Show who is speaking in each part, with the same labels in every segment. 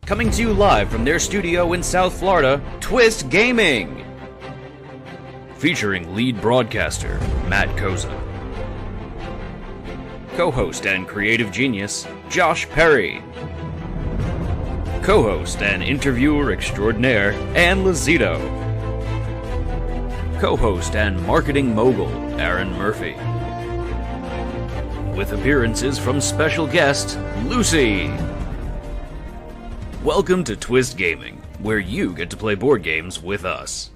Speaker 1: Coming to you live from their studio in South Florida, Twist Gaming. Featuring lead broadcaster, Matt Koza. Co-host and creative genius, Josh Perry. Co-host and interviewer extraordinaire, Ann Lazito. Co-host and marketing mogul, Aaron Murphy. With appearances from special guest, Lucy. Welcome to Twist Gaming, where you get to play board games with us.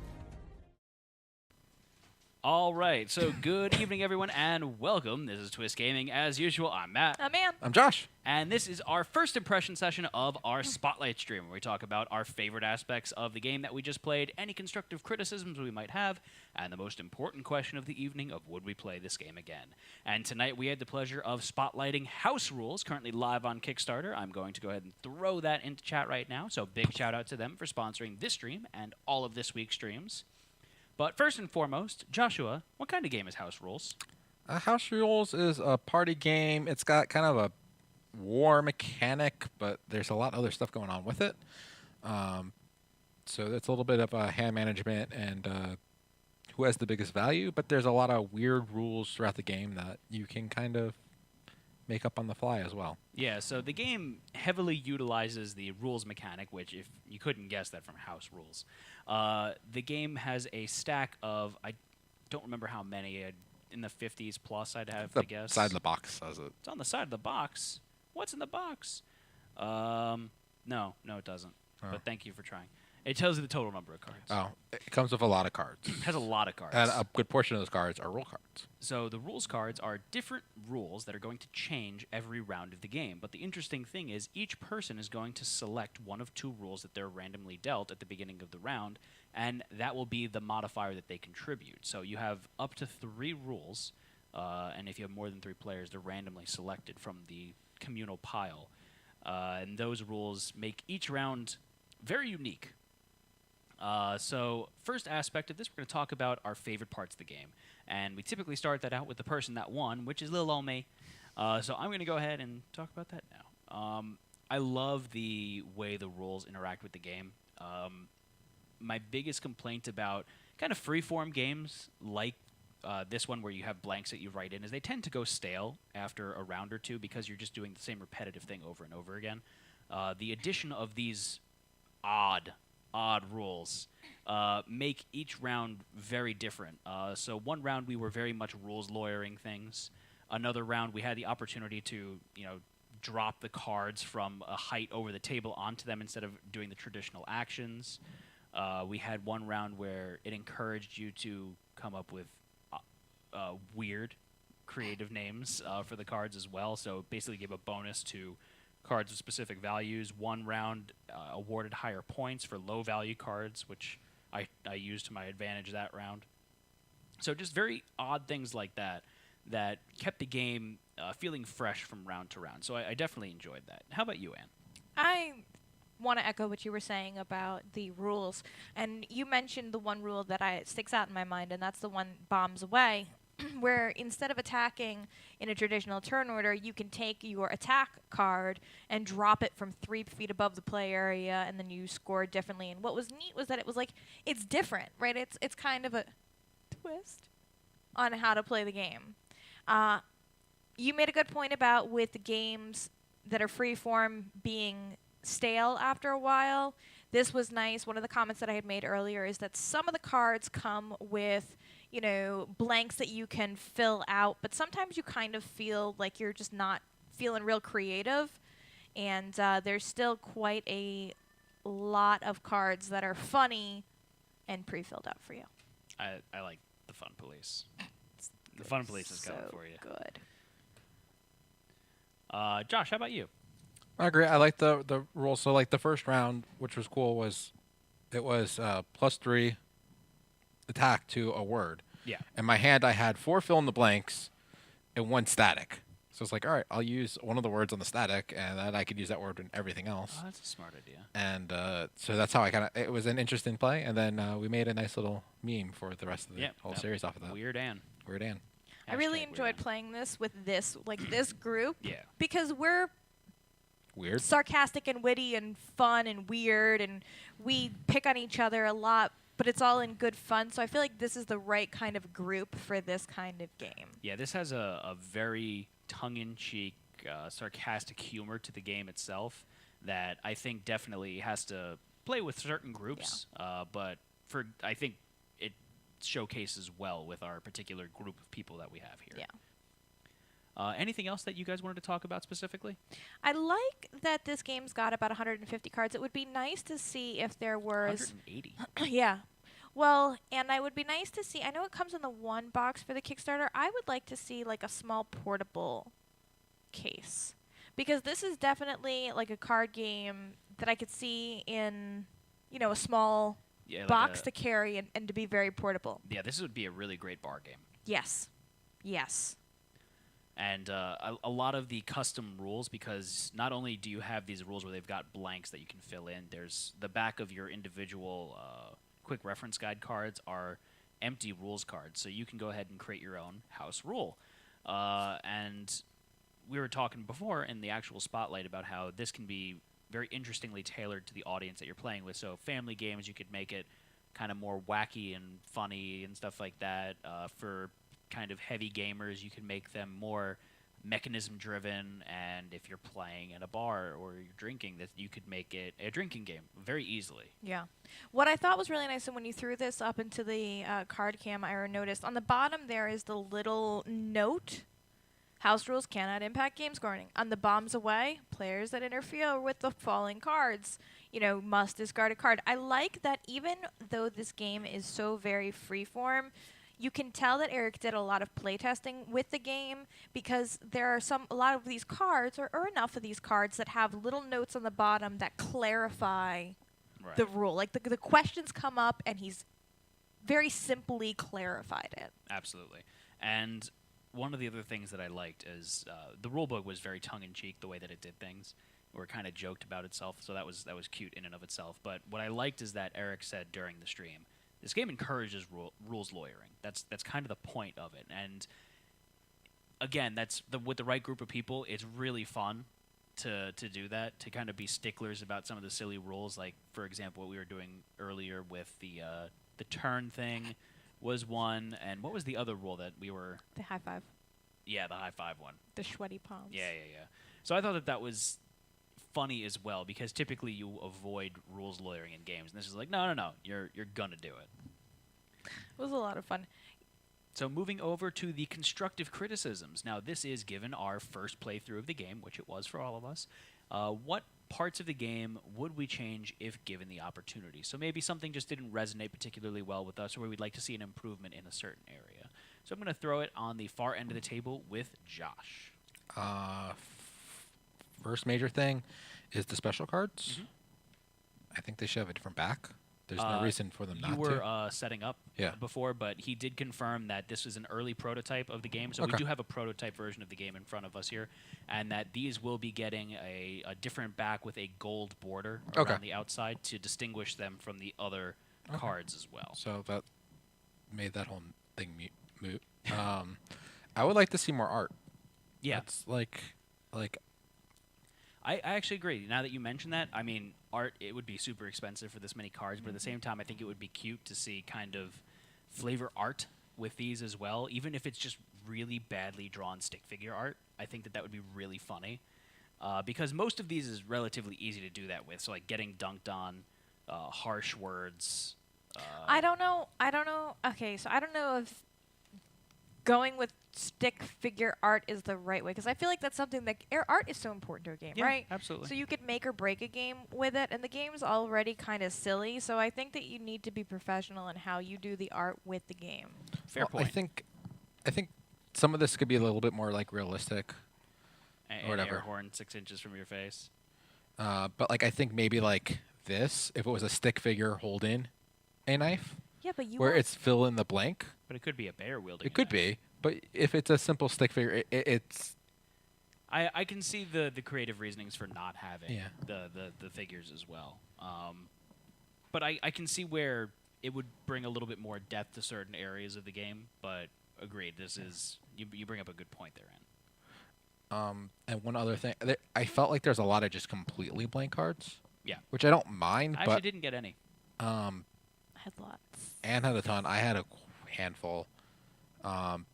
Speaker 2: All right, so good evening, everyone, and welcome. This is Twist Gaming. As usual, I'm Matt.
Speaker 3: I'm Ann.
Speaker 4: I'm Josh.
Speaker 2: And this is our first impression session of our Spotlight stream, where we talk about our favorite aspects of the game that we just played, any constructive criticisms we might have, and the most important question of the evening of would we play this game again. And tonight we had the pleasure of spotlighting House Rules, currently live on Kickstarter. I'm going to go ahead and throw that into chat right now, so big shout out to them for sponsoring this stream and all of this week's streams. But first and foremost, Joshua, what kind of game is House Rules?
Speaker 4: House Rules is a party game. It's got kind of a war mechanic, but there's a lot of other stuff going on with it. So it's a little bit of hand management and who has the biggest value, but there's a lot of weird rules throughout the game that you can kind of make up on the fly as well.
Speaker 2: Yeah, so the game heavily utilizes the rules mechanic, which, if you couldn't guess that from House Rules, the game has a stack of, I don't remember how many, in the 50s plus, I'd have to guess.
Speaker 4: The side of the box says it.
Speaker 2: It's on the side of the box. What's in the box? No, it doesn't.
Speaker 4: Oh.
Speaker 2: But thank you for trying. It tells you the total number of cards.
Speaker 4: Oh, it comes with a lot of cards.
Speaker 2: It has a lot of cards.
Speaker 4: And a good portion of those cards are rule cards.
Speaker 2: So the rules cards are different rules that are going to change every round of the game. But the interesting thing is each person is going to select one of two rules that they're randomly dealt at the beginning of the round, and that will be the modifier that they contribute. So you have up to 3 rules, and if you have more than 3 players, they're randomly selected from the communal pile. And those rules make each round very unique. So first aspect of this, we're going to talk about our favorite parts of the game. And we typically start that out with the person that won, which is Lil Ol Me. So I'm going to go ahead and talk about that now. I love the way the rules interact with the game. My biggest complaint about kind of freeform games like this one where you have blanks that you write in is they tend to go stale after a round or two because you're just doing the same repetitive thing over and over again. The addition of these odd rules make each round very different. So one round we were very much rules lawyering things. Another round we had the opportunity to, drop the cards from a height over the table onto them instead of doing the traditional actions. We had one round where it encouraged you to come up with weird, creative names for the cards as well. So basically gave a bonus to cards with specific values. One round awarded higher points for low value cards, which I used to my advantage that round. So just very odd things like that that kept the game feeling fresh from round to round. So I definitely enjoyed that. How about you, Ann?
Speaker 3: I want to echo what you were saying about the rules. And you mentioned the one rule that sticks out in my mind, and that's the one bombs away, where instead of attacking in a traditional turn order, you can take your attack card and drop it from 3 feet above the play area, and then you score differently. And what was neat was that it was like, it's different, right? It's kind of a twist on how to play the game. You made a good point about with the games that are freeform being stale after a while. This was nice. One of the comments that I had made earlier is that some of the cards come with blanks that you can fill out, but sometimes you kind of feel like you're just not feeling real creative, and there's still quite a lot of cards that are funny and pre-filled out for you.
Speaker 2: I like the Fun Police. The Fun Police is coming for you.
Speaker 3: Good.
Speaker 2: Josh, how about you?
Speaker 4: I agree. I like the rules. So like the first round, which was cool, was +3 attack to a word.
Speaker 2: Yeah.
Speaker 4: In my hand, I had 4 fill in the blanks and 1 static. So it's like, all right, I'll use one of the words on the static, and then I could use that word in everything else.
Speaker 2: Oh, that's a smart idea.
Speaker 4: And so that's how it was an interesting play. And then we made a nice little meme for the rest of the whole series off of that.
Speaker 2: Weird Ann.
Speaker 4: Weird Ann.
Speaker 3: I really enjoyed playing this with this group.
Speaker 2: Yeah.
Speaker 3: Because we're
Speaker 4: Weird.
Speaker 3: sarcastic and witty and fun and weird, and we pick on each other a lot, but it's all in good fun. So I feel like this is the right kind of group for this kind of game.
Speaker 2: Yeah, this has a very tongue-in-cheek, sarcastic humor to the game itself that I think definitely has to play with certain groups. But I think it showcases well with our particular group of people that we have here.
Speaker 3: Yeah.
Speaker 2: Anything else that you guys wanted to talk about specifically?
Speaker 3: I like that this game's got about 150 cards. It would be nice to see if there was
Speaker 2: 180.
Speaker 3: yeah. Well, and I would be nice to see. I know it comes in the one box for the Kickstarter. I would like to see like a small portable case, because this is definitely like a card game that I could see in, a small
Speaker 2: Yeah,
Speaker 3: box to carry and to be very portable.
Speaker 2: Yeah, this would be a really great bar game.
Speaker 3: Yes. Yes.
Speaker 2: And a lot of the custom rules, because not only do you have these rules where they've got blanks that you can fill in, there's the back of your individual quick reference guide cards are empty rules cards. So you can go ahead and create your own house rule. And we were talking before in the actual spotlight about how this can be very interestingly tailored to the audience that you're playing with. So family games, you could make it kind of more wacky and funny and stuff like that. For kind of heavy gamers, you can make them more mechanism driven, and if you're playing at a bar or you're drinking, that you could make it a drinking game very easily.
Speaker 3: Yeah. What I thought was really nice, and when you threw this up into the card cam, I noticed on the bottom there is the little note: house rules cannot impact game scoring. On the bombs away, players that interfere with the falling cards, must discard a card. I like that even though this game is so very freeform, you can tell that Eric did a lot of playtesting with the game, because there are a lot of these cards, or enough of these cards, that have little notes on the bottom that clarify the rule. Like the questions come up, and he's very simply clarified it.
Speaker 2: Absolutely. And one of the other things that I liked is the rulebook was very tongue-in-cheek the way that it did things, or kind of joked about itself, so that was cute in and of itself. But what I liked is that Eric said during the stream, this game encourages rules lawyering. That's kind of the point of it. And again, with the right group of people, it's really fun to do that, to kind of be sticklers about some of the silly rules. Like, for example, what we were doing earlier with the turn thing was one, and what was the other rule that we were...
Speaker 3: The high five.
Speaker 2: Yeah, the high five one.
Speaker 3: The sweaty palms.
Speaker 2: Yeah. So I thought that was funny as well, because typically you avoid rules lawyering in games, and this is like, no, you're gonna do it.
Speaker 3: It was a lot of fun.
Speaker 2: So moving over to the constructive criticisms. Now, this is given our first playthrough of the game, which it was for all of us. What parts of the game would we change if given the opportunity? So maybe something just didn't resonate particularly well with us, or we'd like to see an improvement in a certain area. So I'm going to throw it on the far end of the table with Josh.
Speaker 4: First major thing is the special cards. Mm-hmm. I think they should have a different back. There's no reason for them not to.
Speaker 2: You were setting up before, but he did confirm that this is an early prototype of the game. So we do have a prototype version of the game in front of us here, and that these will be getting a different back with a gold border around the outside to distinguish them from the other cards as well.
Speaker 4: So that made that whole thing moot. I would like to see more art.
Speaker 2: Yeah.
Speaker 4: It's like
Speaker 2: I actually agree. Now that you mention that, I mean, art, it would be super expensive for this many cards, but at the same time, I think it would be cute to see kind of flavor art with these as well, even if it's just really badly drawn stick figure art. I think that would be really funny, because most of these is relatively easy to do that with. So like getting dunked on, harsh words.
Speaker 3: I don't know. Okay, so I don't know if going with stick figure art is the right way, because I feel like that's something that art is so important to a game, right?
Speaker 2: Absolutely.
Speaker 3: So you could make or break a game with it, and the game's already kind of silly. So I think that you need to be professional in how you do the art with the game.
Speaker 2: Fair point.
Speaker 4: I think some of this could be a little bit more like realistic,
Speaker 2: or
Speaker 4: whatever.
Speaker 2: Air horn 6 inches from your face.
Speaker 4: But like I think maybe like this, if it was a stick figure holding a knife.
Speaker 3: Yeah, but
Speaker 4: where it's fill in the blank.
Speaker 2: But it could be a bear wielding.
Speaker 4: It could be, but if it's a simple stick figure, it's.
Speaker 2: I can see the creative reasonings for not having the figures as well. But I can see where it would bring a little bit more depth to certain areas of the game. But agreed, this is you bring up a good point therein.
Speaker 4: And one other thing, I felt like there's a lot of just completely blank cards.
Speaker 2: Yeah.
Speaker 4: Which I don't mind,
Speaker 2: I actually
Speaker 4: but
Speaker 2: didn't get any.
Speaker 3: I had lots.
Speaker 4: Anne had a ton. I had a handful. And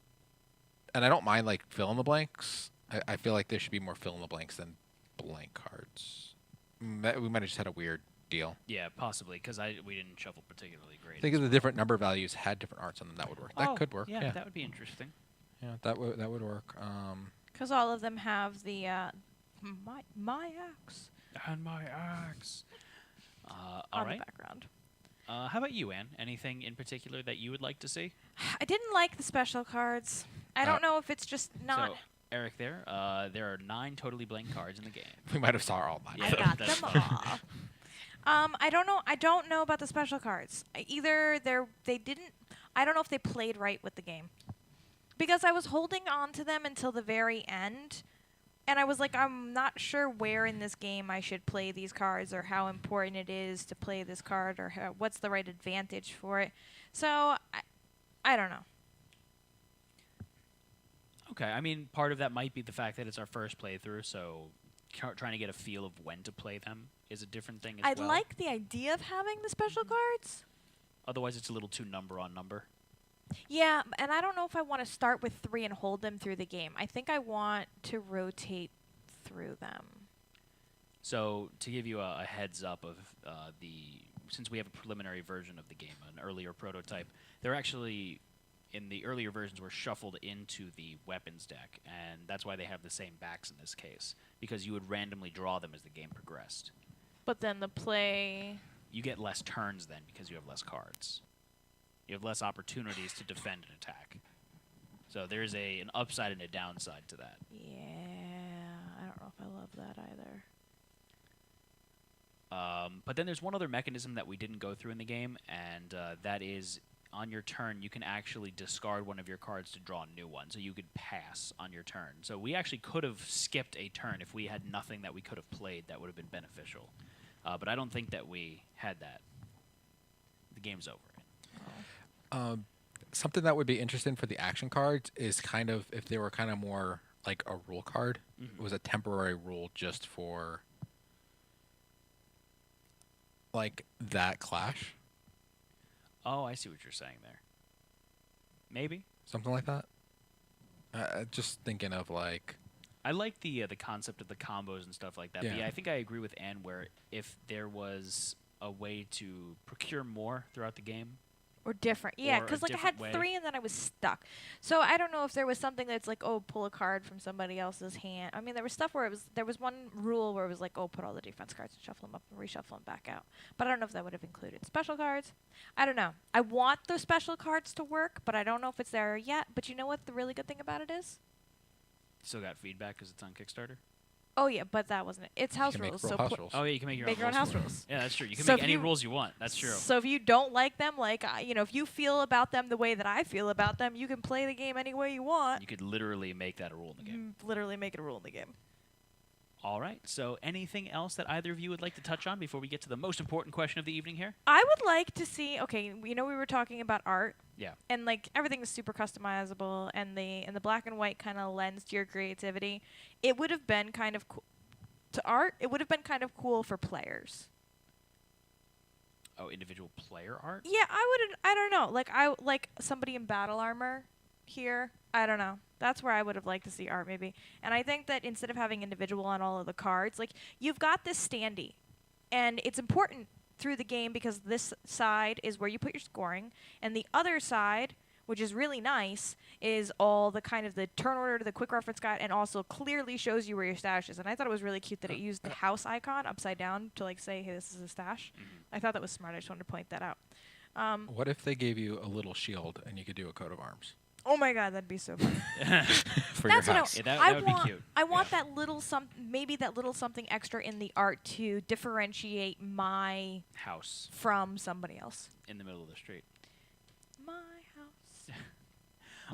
Speaker 4: I don't mind like fill in the blanks. I feel like there should be more fill in the blanks than blank cards. We might have just had a weird deal.
Speaker 2: Yeah, possibly, because we didn't shuffle particularly great.
Speaker 4: I think if the different number values had different arts on them, that would work. That could work.
Speaker 2: Yeah, that would be interesting.
Speaker 4: Yeah, that would work.
Speaker 3: Because all of them have the my axe
Speaker 2: And my axe. All
Speaker 3: on
Speaker 2: right.
Speaker 3: the background.
Speaker 2: How about you, Anne? Anything in particular that you would like to see?
Speaker 3: I didn't like the special cards. I don't know if it's just not.
Speaker 2: So, Eric, there are 9 totally blank cards in the game.
Speaker 4: We might have saw all 9.
Speaker 3: I
Speaker 2: Yeah,
Speaker 3: got
Speaker 2: that's
Speaker 3: them
Speaker 2: fine.
Speaker 3: all. I don't know. I don't know about the special cards. Either they didn't. I don't know if they played right with the game, because I was holding on to them until the very end, and I was like, I'm not sure where in this game I should play these cards, or how important it is to play this card, or what's the right advantage for it. So I don't know.
Speaker 2: Okay, I mean, part of that might be the fact that it's our first playthrough, so trying to get a feel of when to play them is a different thing as
Speaker 3: I
Speaker 2: well.
Speaker 3: like the idea of having the special cards.
Speaker 2: Otherwise, it's a little too number on number.
Speaker 3: Yeah, and I don't know if I want to start with 3 and hold them through the game. I think I want to rotate through them.
Speaker 2: So, to give you a heads up of since we have a preliminary version of the game, an earlier prototype, they're actually, in the earlier versions, were shuffled into the weapons deck, and that's why they have the same backs in this case, because you would randomly draw them as the game progressed.
Speaker 3: But then the play...
Speaker 2: You get less turns then because you have less cards. You have less opportunities to defend and attack. So there's an upside and a downside to that.
Speaker 3: Yeah, I don't know if I love that either.
Speaker 2: But then there's one other mechanism that we didn't go through in the game, and that is on your turn you can actually discard one of your cards to draw a new one. So you could pass on your turn. So we actually could have skipped a turn if we had nothing that we could have played that would have been beneficial. But I don't think that we had that. The game's over.
Speaker 4: Something that would be interesting for the action cards is kind of if they were kind of more like a rule card. It was a temporary rule just for like that clash.
Speaker 2: Oh, I see what you're saying there. Maybe.
Speaker 4: Something like that. Just thinking of like...
Speaker 2: I like the concept of the combos and stuff like that.
Speaker 4: Yeah.
Speaker 2: But yeah, I think I agree with Anne where if there was a way to procure more throughout the game.
Speaker 3: Or different. Yeah,
Speaker 2: Or a
Speaker 3: because like I
Speaker 2: different
Speaker 3: had
Speaker 2: way.
Speaker 3: 3 and then I was stuck. So I don't know if there was something that's like, oh, pull a card from somebody else's hand. I mean, there was stuff where there was one rule where it was like, oh, put all the defense cards and shuffle them up and reshuffle them back out. But I don't know if that would have included special cards. I don't know. I want those special cards to work, but I don't know if it's there yet. But you know what the really good thing about it is?
Speaker 2: Still got feedback because it's on Kickstarter?
Speaker 3: Oh, yeah, but that wasn't it. It's
Speaker 4: You
Speaker 3: house
Speaker 4: can make
Speaker 3: rules.
Speaker 4: real
Speaker 3: So
Speaker 4: house rules.
Speaker 2: Oh, yeah, you can make your
Speaker 3: Make
Speaker 2: own
Speaker 3: your own
Speaker 2: rules
Speaker 3: house
Speaker 2: for it.
Speaker 3: rules.
Speaker 2: Yeah, that's true. You can
Speaker 3: So
Speaker 2: make
Speaker 3: if
Speaker 2: any
Speaker 3: you-
Speaker 2: rules you want. That's true.
Speaker 3: So if you don't like them, like, if you feel about them the way that I feel about them, you can play the game any way you want.
Speaker 2: You could literally make that a rule in the game.
Speaker 3: Literally make it a rule in the game.
Speaker 2: All right. So anything else that either of you would like to touch on before we get to the most important question of the evening here?
Speaker 3: I would like to see. Okay, we were talking about art.
Speaker 2: Yeah.
Speaker 3: And like everything is super customizable, and the black and white kind of lends to your creativity. It would have been kind of cool to art. It would have been kind of cool for players.
Speaker 2: Oh, individual player art?
Speaker 3: Yeah, I don't know. Like somebody in battle armor here. I don't know. That's where I would have liked to see art maybe. And I think that instead of having individual on all of the cards, like you've got this standee, and it's important through the game because this side is where you put your scoring, and the other side, which is really nice, is all the kind of the turn order to the quick reference guide, and also clearly shows you where your stash is. And I thought it was really cute that it used the house icon upside down to like say, hey, this is a stash. I thought that was smart. I just wanted to point that out.
Speaker 4: What if they gave you a little shield and you could do a coat of arms
Speaker 3: Oh my god, that'd be so fun.
Speaker 4: for
Speaker 3: That's
Speaker 4: your
Speaker 3: what
Speaker 4: house?
Speaker 2: Yeah, that
Speaker 3: I
Speaker 2: would
Speaker 3: want.
Speaker 2: be cute.
Speaker 3: I want that little maybe that little something extra in the art to differentiate my
Speaker 2: House
Speaker 3: from somebody else.
Speaker 2: in the middle of the street.
Speaker 3: My house.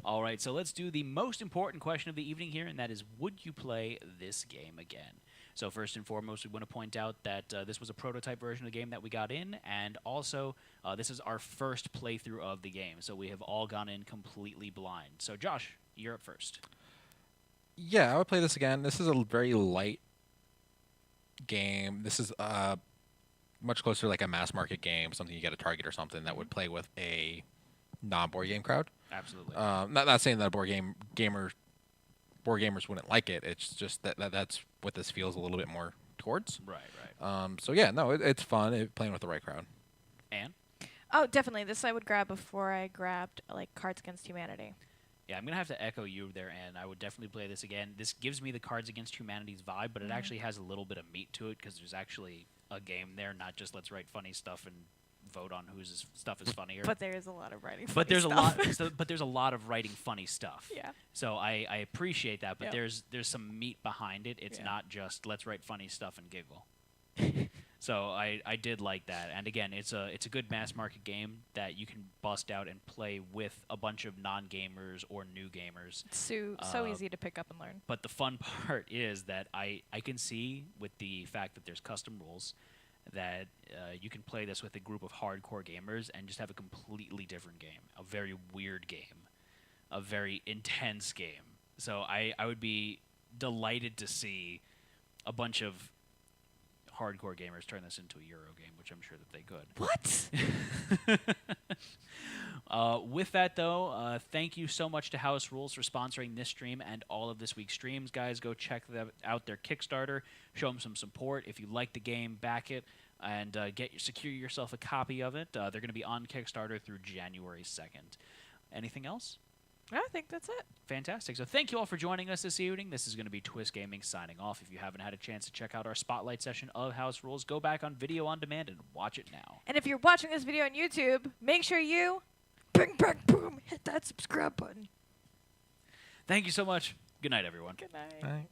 Speaker 2: All right, so let's do the most important question of the evening here, and that is, would you play this game again? So first and foremost, we want to point out that this was a prototype version of the game that we got in, and also this is our first playthrough of the game, so we have all gone in completely blind. So Josh, you're up first.
Speaker 4: Yeah, I would play this again. This is a very light game. This is much closer to like a mass market game, something you get at Target or something that would play with a non-board game crowd.
Speaker 2: Absolutely.
Speaker 4: Not saying that board gamers wouldn't like it. It's just that's what this feels a little bit more towards.
Speaker 2: Right, right.
Speaker 4: So yeah, no, it's fun playing with the right crowd.
Speaker 2: Anne?
Speaker 3: Oh, definitely. This I would grab before I grabbed like Cards Against Humanity.
Speaker 2: Yeah, I'm going to have to echo you there, Anne. I would definitely play this again. This gives me the Cards Against Humanity's vibe, but it actually has a little bit of meat to it because there's actually a game there, not just let's write funny stuff and vote on whose stuff is funnier.
Speaker 3: But there is a lot of writing.
Speaker 2: But there's
Speaker 3: stuff.
Speaker 2: but there's a lot of writing funny stuff.
Speaker 3: Yeah.
Speaker 2: So I appreciate that, but
Speaker 3: Yep.
Speaker 2: there's some meat behind it. It's
Speaker 3: Yeah.
Speaker 2: not just let's write funny stuff and giggle. So I did like that, and again, it's a good mass market game that you can bust out and play with a bunch of non-gamers or new gamers.
Speaker 3: It's so easy to pick up and learn.
Speaker 2: But the fun part is that I can see with the fact that there's custom rules that you can play this with a group of hardcore gamers and just have a completely different game, a very weird game, a very intense game. So I would be delighted to see a bunch of hardcore gamers turn this into a Euro game, which I'm sure that they could.
Speaker 3: What?
Speaker 2: With that, though, thank you so much to House Rules for sponsoring this stream and all of this week's streams. Guys, go check out their Kickstarter. Show them some support. If you like the game, back it, and secure yourself a copy of it. They're going to be on Kickstarter through January 2nd. Anything else?
Speaker 3: I think that's it.
Speaker 2: Fantastic. So thank you all for joining us this evening. This is going to be Twist Gaming signing off. If you haven't had a chance to check out our spotlight session of House Rules, go back on video on demand and watch it now.
Speaker 3: And if you're watching this video on YouTube, make sure you bing, bang, boom, hit that subscribe button.
Speaker 2: Thank you so much. Good night, everyone.
Speaker 3: Good night.
Speaker 4: All right.